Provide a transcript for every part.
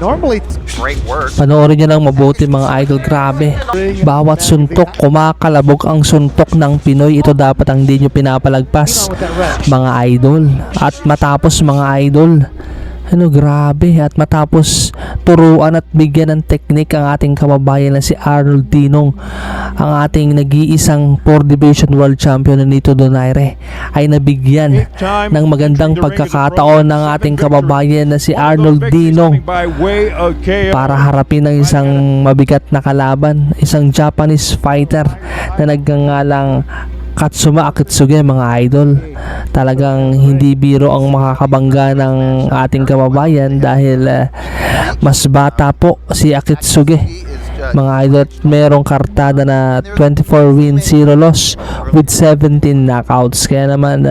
Normally, Panoorin nyo lang mabuti mga idol, grabe. Bawat suntok, kumakalabog ang suntok ng Pinoy. Ito dapat ang hindi nyo pinapalagpas mga idol. At matapos mga idol, ano grabe, at matapos turuan at bigyan ng teknik ang ating kababayan na si Arnold Dinong, ang ating nag-iisang 4 Division World Champion na Nito Donaire, ay nabigyan ng magandang pagkakataon ng ating kababayan na si Arnold Dinong para harapin ang isang mabigat na kalaban, isang Japanese fighter na nagngangalang Katsuma Akitsuge mga idol. Talagang hindi biro ang makakabangga ng ating kababayan dahil mas bata po si Akitsuge mga idol, at merong kartada na 24 wins, 0 loss with 17 knockouts. Kaya naman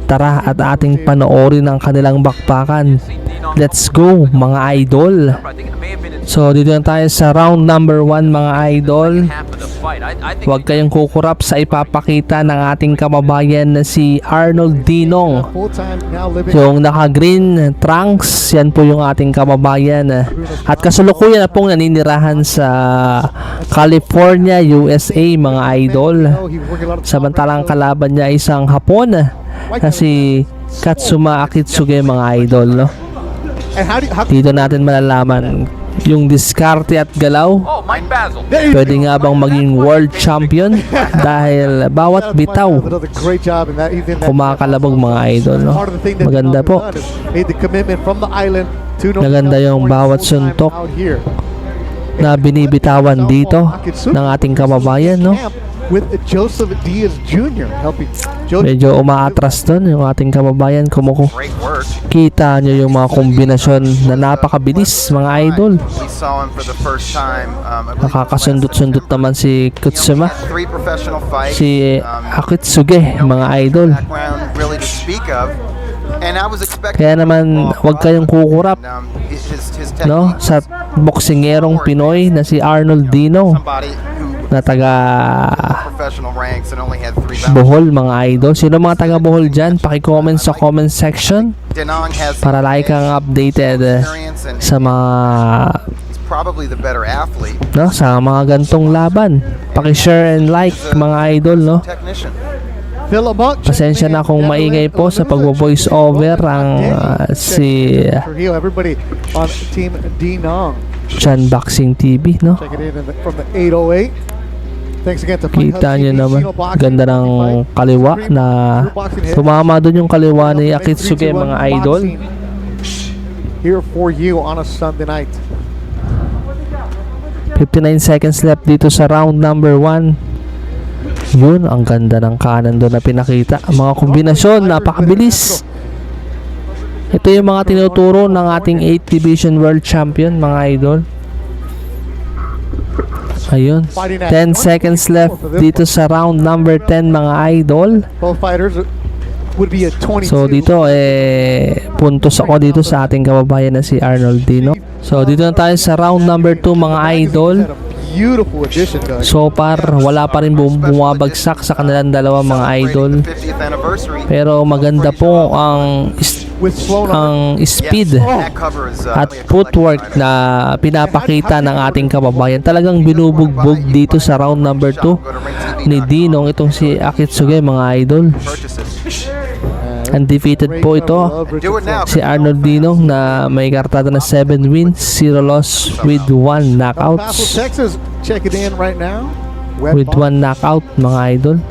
tara at ating panoorin ang kanilang bakbakan. Let's go mga idol. So dito na tayo sa round number 1 mga idol. Huwag kayong kukurap sa ipapakita ng ating kababayan na si Arnold Dinong. Yung naka-green trunks, yan po yung ating kababayan. At kasalukuyan na pong naninirahan sa California, USA mga idol. Samantalang kalaban niya isang Hapon na si Katsuma Akitsuge mga idol. No? Dito natin malalaman yung diskarte at galaw. Pwede nga bang maging world champion dahil bawat bitaw kumakalabog mga idol. No? Maganda po. Maganda yung bawat suntok na binibitawan dito ng ating kababayan. No? Medyo umaatras doon yung ating kababayan. Kita nyo yung mga kombinasyon na napakabilis mga idol. Nakakasundot-sundot naman si Katsuma, si Akitsuge mga idol. Kaya naman huwag kayong kukurap no, sa boksingerong Pinoy na si Arnold Dinong na taga Bohol mga idol. Sino mga taga Bohol dyan? Paki-comment sa comment section para like kang updated sa mga no, sa mga gantong laban. Paki-share and like mga idol. No? Pasensya na kung maingay po sa pagbo-voice over ang si Chan Boxing TV. No? Kita nyo naman, ganda ng kaliwa na tumama doon yung kaliwa ni Akitsuge mga idol. Here for you on a Sunday night. 59 seconds left dito sa round number 1. Yun, ang ganda ng kanan doon na pinakita. Mga kombinasyon, napakabilis. Ito yung mga tinuturo ng ating 8th Division World Champion mga idol. Ayun, 10 seconds left dito sa round number 10 mga idol. So dito puntos ako dito sa ating kababayan na si Arnold Dinong. So dito na tayo sa round number 2 mga idol. So far wala pa rin bumabagsak sa kanilang dalawa mga idol. Pero maganda po ang speed at footwork na pinapakita ng ating kababayan. Talagang binubugbog dito sa round number 2 ni Dinong itong si Akitsuge mga idol. Undefeated po ito si Arnold Dinong na may kartada na 7 wins, 0 loss with 1 knockouts. With 1 knockout mga idol.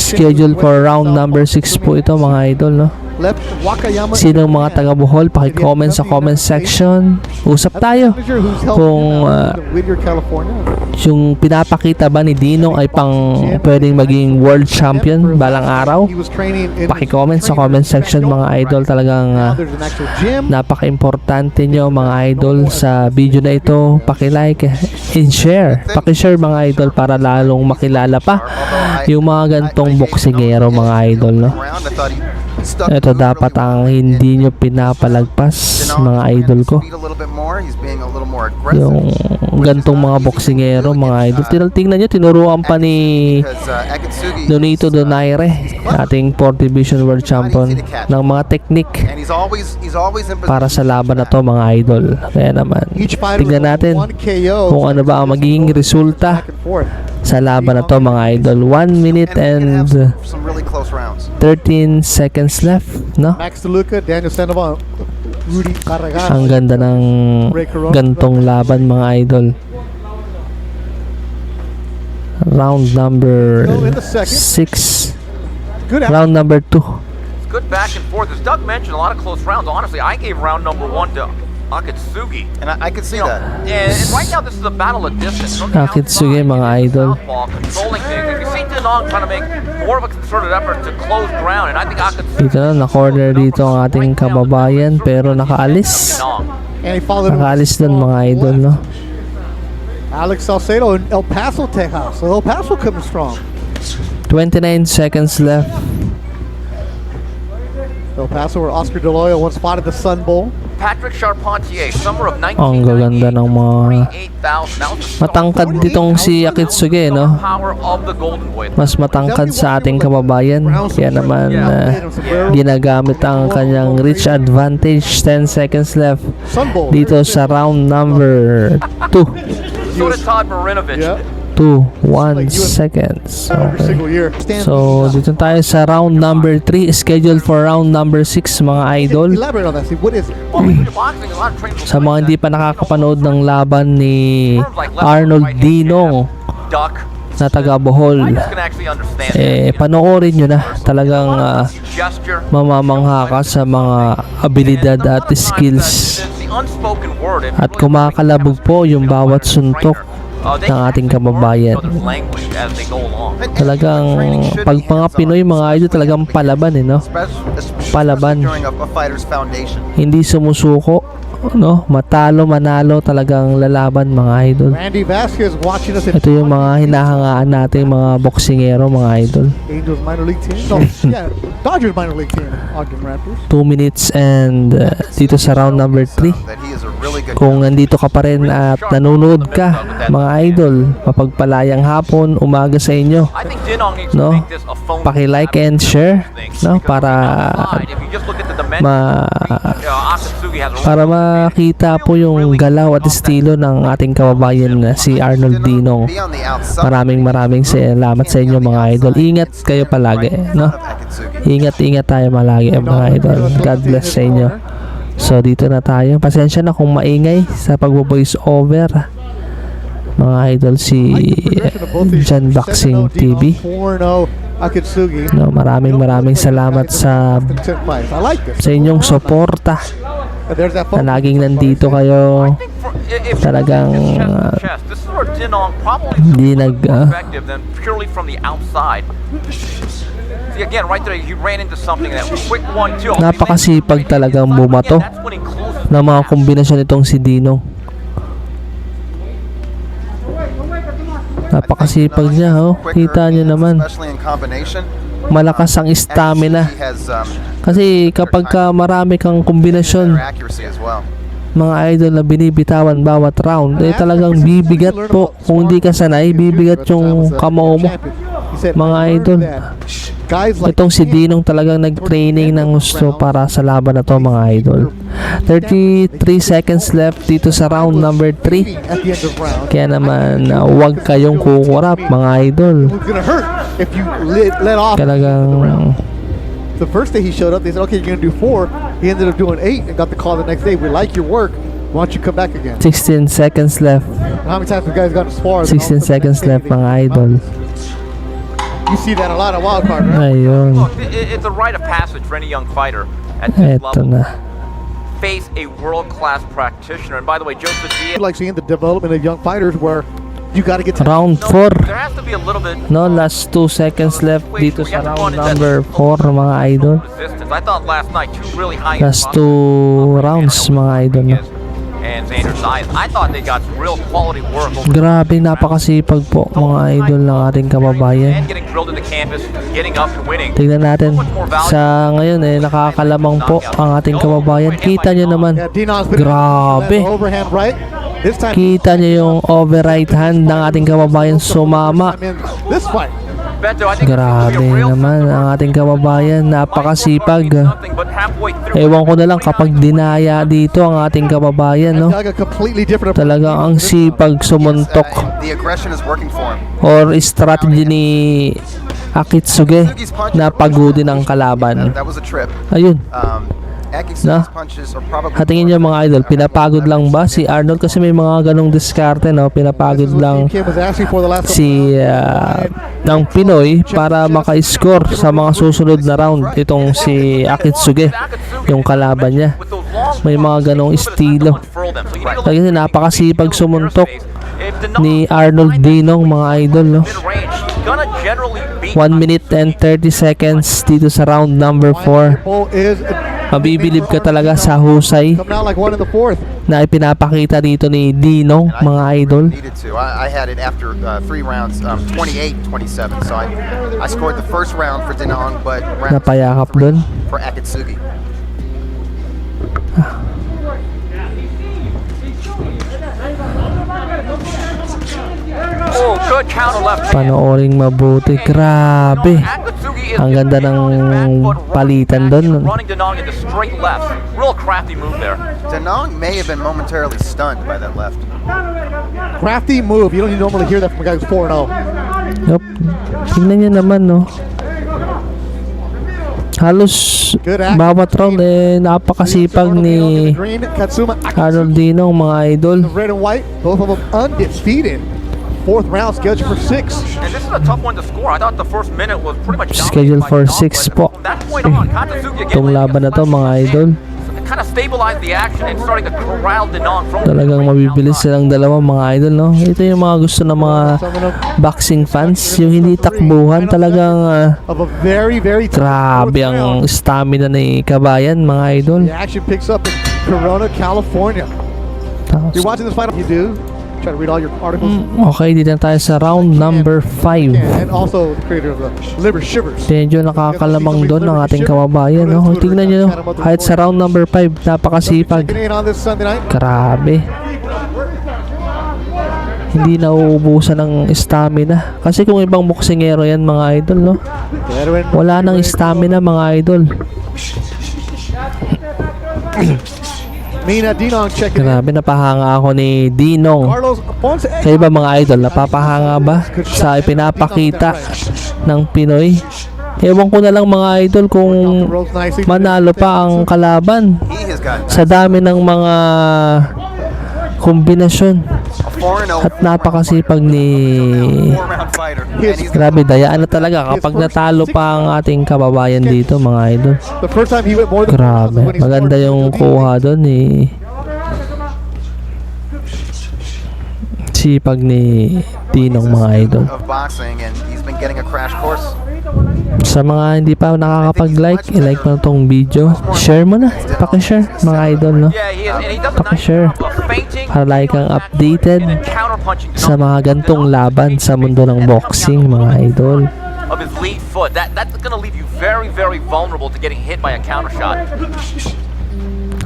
Scheduled for round number 6 po ito mga idol. No? Sino mga taga Bohol, paki-comment sa comment section. Usap tayo kung yung pinapakita ba ni Dinong ay pang pwedeng maging world champion balang araw. Paki-comment sa comment section mga idol. Talagang napaka-importante nyo mga idol sa video na ito. Paki-like and share. Paki-share mga idol para lalong makilala pa yung mga gantong boksingero mga idol. No? stuck Ito to move dapat really ang well. hindi nyo pinapalagpas, Dinong mga trying idol to ko. speed a little bit more. He's being a little more aggressive. Yung gantong mga boksingero, mga idol. Tingnan nyo, tinuruan pa ni Because, Akatsugi Donito is, Donaire, ating 4th Division World Champion, ng mga technique and he's always in para sa laban na to, mga idol. Kaya naman, Each fighter tignan with natin one KO. kung ano ba ang magiging resulta Back and forth. sa laban na to, mga idol. 1 minute and we can and have some really close rounds. 13 seconds left, no? Max DeLuca, Daniel Sandoval, Rudy Carragher. Ang ganda ng gantong laban, mga idol. Round number 6. Good Round number 2. It's good back and forth. As Doug mentioned, a lot of close rounds. Honestly, I gave round number 1 to Akatsugi. And I could see You know, that. and right now this is a battle of distance. From the Akatsugi, outside, mga he is idol. southpaw, controlling things. You can see Dinong trying to make more of a concerted effort to close ground, and I think Akatsugi. Dito na, na-corner dito ang ating kababayan, pero nakaalis. Dinong. And he followed Nakaalis dun, mga idol, no? Alex Salcedo in El Paso, Texas. So El Paso coming strong. 29 seconds left. El Paso where Oscar De La Hoya once fought at the Sun Bowl. Patrick Charpentier, summer of Ang gaganda 1998. ng mga 48,000. That was the matangkad ditong si Akitsugi, no? power of the Golden Boy. Mas matangkad sa ating kababayan. Kaya naman, ginagamit ang kanyang reach advantage. 10 seconds left Sun Bowl. dito sa round number 2. So did Todd Marinovich. Yeah. 2, 1 seconds. Every Okay. single year. So, dito tayo sa round number 3. Scheduled for round number 6, mga idol. Elaborate on that. See, what is it? Well, when you're boxing, a lot of trainers will Sa mga like hindi that. pa nakakapanood ng laban ni Terms like left hook, Arnold right hand Dinong jab, duck. na taga Bohol, Fighters can actually understand panoorin nyo na. Talagang gesture. mamamangha ka sa mga abilidad at skills. The unspoken word, if At you really kumakalabog po yung bawat suntok they ng ating can learn kababayan. each other's language as they go along. Talagang pag mga Pinoy, mga idol, talagang palaban, no? Especially Palaban. during a fighter's foundation. Hindi sumusuko, no? Matalo, manalo, talagang lalaban, mga idol. Randy Vasquez watching us in Ito yung mga hinahangaan nating mga boksingero, mga idol. Angels minor league team. No, yeah, Dodgers minor league team. Ogden Raptors. 2 minutes and dito sa round number 3. That he is a really good Kung nandito ka pa rin at nanonood ka, mga idol, mapagpalayang hapon, umaga sa inyo. I think Dinong needs No? to make this a phone. Paki-like and share, no? Para If you just look at the dimensions, Akatsugi has a para makita po yung galaw at estilo ng ating kababayan na si Arnold Dinong. be on the outside. Maraming salamat sa inyo, mga idol. Ingat kayo palagi, no? Ingat tayo malagi, mga idol. God bless sa inyo. So dito na tayo. Pasensya na kung maingay sa pagbo-voice over. Mga idol, si Jan Boxing TV. 4-0 Akatsugi. No, maraming salamat sa I like this. sa inyong suporta There's that na laging nandito kayo. Talagang, this is where Dinong probably hindi is nag- more effective than purely from the outside. See again, right there, he ran into something that quick 1-2. Napakasipag talagang bumato That's when he closes ng mga kombinasyon nitong si Dinong. Napakasipag niya, oh. Kita niyo naman. Especially in combination. Malakas ang stamina. He has Kasi kapag ka marami kang kombinasyon, better accuracy as well. mga idol na binibitawan bawat round, talagang bibigat po. Kung hindi ka sanay, bibigat yung kamao mo. Mga idol. Itong si Dinong talagang nag-training ng gusto para sa laban na to, mga idol. 33 seconds left dito sa round number 3. At the end of round. Kaya naman, huwag kayong kukurap, mga idol. It's gonna hurt if you let off. Talagang The first day he showed up, they said, okay, you're gonna do 4. He ended up doing 8 and got the call the next day. We like your work. Why don't you come back again? 16 seconds left. How many times have guys got to spar? 16 seconds left, mga idol. You see that a lot of wild card, right? Ayun. Look, it's a rite of passage for any young fighter at this Eto level. na. Face a world-class practitioner. And by the way, Joseph Diaz. Like seeing the development of young fighters where you got to get to Round No, 4. there has to be a little bit. No, last 2 seconds left dito sa round number 4, mga idol. Resistance. I thought last night two really high. Last 2 rounds, mga idol. No? and Xander Zayas. I thought they got some real quality work over Grabe, napakasipag po mga idol ng ating kababayan. and getting drilled to the canvas, getting up and winning. Tignan natin. Sa ngayon nakakalamang po ang ating kababayan. Kita nyo naman. Yeah, Dinon's been Grabe. overhand right. This time, Kita nyo yung over right hand ng ating kababayan sumama. I mean, this fight. Beto, I think it's gonna Grabe be a real naman ang ating kababayan. Napakasipag. something, but halfway through, Ewan ko na lang kapag dinaya dito ang ating kababayan, no? Like a completely different approach. Talagang ang sipag sumuntok The aggression is working for him. or strategy ni Akitsuge na pagodin ang kalaban. That was a trip. Ayun. Akitsugi's punches are probably Hatingin niyo mga idol, pinapagod lang ba si Arnold kasi may mga ganong diskarte, no? Pinapagod lang Kim was asking for the last si ng Pinoy para maka-score sa mga susunod na round itong si Akitsuge, yung kalaban niya. with those long May mga ganong estilo. unfurl them. So you need to Kasi napakasipag sumuntok if the number ni Arnold Dinong mga idol, no? mid-range, he's gonna generally beat 1 minute and 30 seconds dito sa round number 4. Bull is Mabibilib ka talaga sa husay coming out like one in the fourth. na ipinapakita dito ni Dinong mga idol. needed to. I had it after 3 rounds, 28-27. So I scored the first round for Dinong, but round Napayakap dun. for Akitsugi. Oh, good counter left hand. Panooring mabuti. Grabe. Akitsugi is Ang ganda ng palitan dun. running Denong into straight left. Real crafty move there. Dinong may have been momentarily stunned by that left. Crafty move. You don't normally hear that from a guy who's 4-0. Yup. Tingnan nyo naman, no? Halos bawat round napakasipag ni Green, Katsuma, Arnold Dinong mga idol. red and white, both of them undefeated. Fourth round scheduled for 6. And this is a tough one to score. I thought the first minute was pretty much Scheduled for 6 po. From that point on, Katsuki again Itong laban na to mga idol. kind of stabilized the action and starting to corral Denong from Talagang mabibilis silang dalawa mga idol, no? Ito yung mga gusto ng mga boxing fans, yung hindi takbuhan, talagang Of a very, very tough grabe fourth ang round. stamina ni Kabayan mga idol. The action picks up in Corona, California. You're watching this fight, you do. Try to read all your articles. Okay, dito na tayo sa round number 5. And also the creator of the Liver Shivers. Medyo nakakalamang doon ng ating kababayan, no? Tingnan nyo, no? Kahit sa round number 5, napakasipag. Checking in on this Sunday night. Grabe. Hindi nauubusan ng stamina. Kasi kung ibang boksingero yan mga idol, no? Veteran. Wala nang stamina mga idol. Mina Dinong checking in. Grabe, napahanga ako ni Dinong. Carlos Ponce. Kayo ba mga idol, napapahanga ba sa ipinapakita ng Pinoy? Ewan ko na lang mga idol kung manalo pa ang kalaban He has got sa dami ng mga kombinasyon a 4-0 at napakasipag ni 4-round fighter. And he's grabe, dayaan na talaga kapag natalo pa ang ating kababayan dito mga idol. The first time he went more than Grabe, when he maganda scored yung 15. kuha doon ni sipag ni Dinong mga idol. of boxing, and he's been getting a crash course. Sa mga hindi pa nakakapag-like, i-like mo na tong video. Share mo na, paki-share mga idol, no? Yeah, he is, and he does a nice Paki-share job of feinting para like kang updated and counterpunching sa mga gantong laban sa mundo ng boxing mga idol. of his lead foot. That's going to leave you very, very vulnerable to getting hit by a counter shot.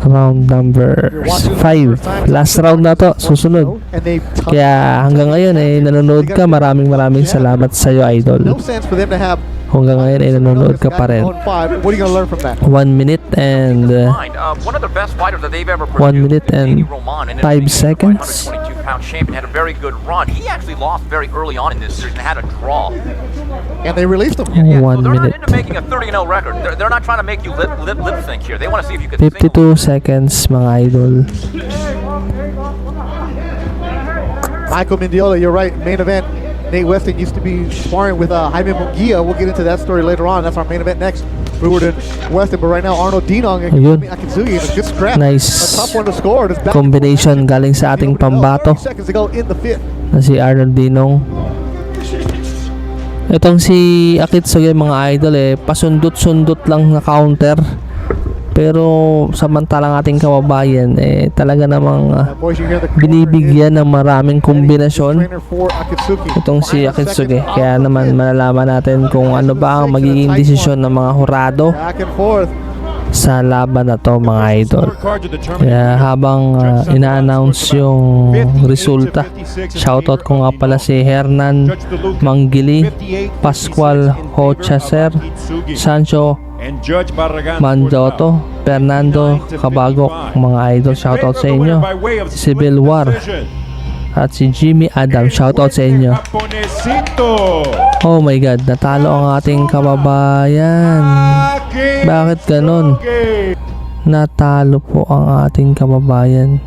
Round number 5. Last round na to, susunod. And they Kaya hanggang ngayon nanonood ka, maraming salamat sa iyo idol. no sense for them to have Hanggang ngayon nanonood ka pa rin. on 5. What are you gonna learn from that? 1 minute and Mind, one of the best fighters that they've ever 1 produced, minute and Danny Roman, ended up 5 being a seconds. 122-pound champion, had a very good run. He actually lost very early on in this series and had a draw. And they released them. Yeah, 1 so they're minute. not into making a 30-0 record. They're not trying to make you lip sync here. They want to see if you can 52 seconds mga idol. Michael Mendiola, you're right. Main event. Nate Weston used to be sparring with Jaime Munguia. We'll get into that story later on. That's our main event next. Brewer and Weston, but right now Arnold Dinong and Ayun. Akitsugi in a good scrap. Nice A tough one to score. It's back- combination galing sa ating pambato 30 seconds to go in the fifth. na si Arnold Dinong. Itong si Akitsugi mga idol pasundot-sundot lang na counter. Pero samantalang ating kababayan talaga namang Boys, you hear the binibigyan ng maraming kombinasyon trainer for Akitsuki. itong si Akitsuki. Kaya naman malalaman natin kung ano ba ang magiging desisyon ng mga hurado Back and forth. sa laban na to, mga idol. Kaya habang ina-announce yung resulta, shoutout ko nga pala si Hernan Manggili, Pascual Hochaser, Sancho Manjoto, Fernando Cabagok, mga idol, shoutout sa inyo. Si Bill War at si Jimmy Adam, shoutout sa inyo. Oh my god, natalo ang ating kababayan. Bakit ganon? Natalo po ang ating kababayan.